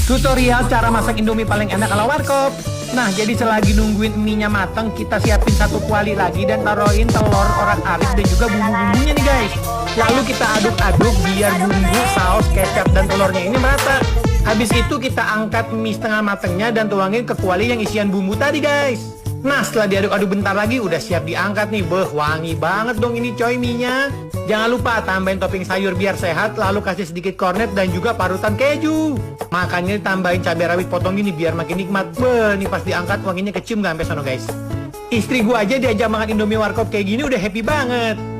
Tutorial cara masak Indomie paling enak ala warkop. Nah, jadi selagi nungguin mie-nya matang, kita siapin satu kuali lagi dan taruhin telur orak-arik dan juga bumbu-bumbunya nih guys. Lalu kita aduk-aduk biar bumbu, saus, kecap, dan telurnya ini merata. Habis itu kita angkat mie setengah matangnya dan tuangin ke kuali yang isian bumbu tadi guys. Nah, setelah diaduk-aduk bentar lagi udah siap diangkat nih. Beh, wangi banget dong ini coy mie-nya. Jangan lupa tambahin topping sayur biar sehat, lalu kasih sedikit kornet dan juga parutan keju. Makanya tambahin cabai rawit potong gini biar makin nikmat. Beh, nih pas diangkat wanginya kecium gak sampai sono guys. Istri gua aja diajak makan Indomie warkop kayak gini udah happy banget.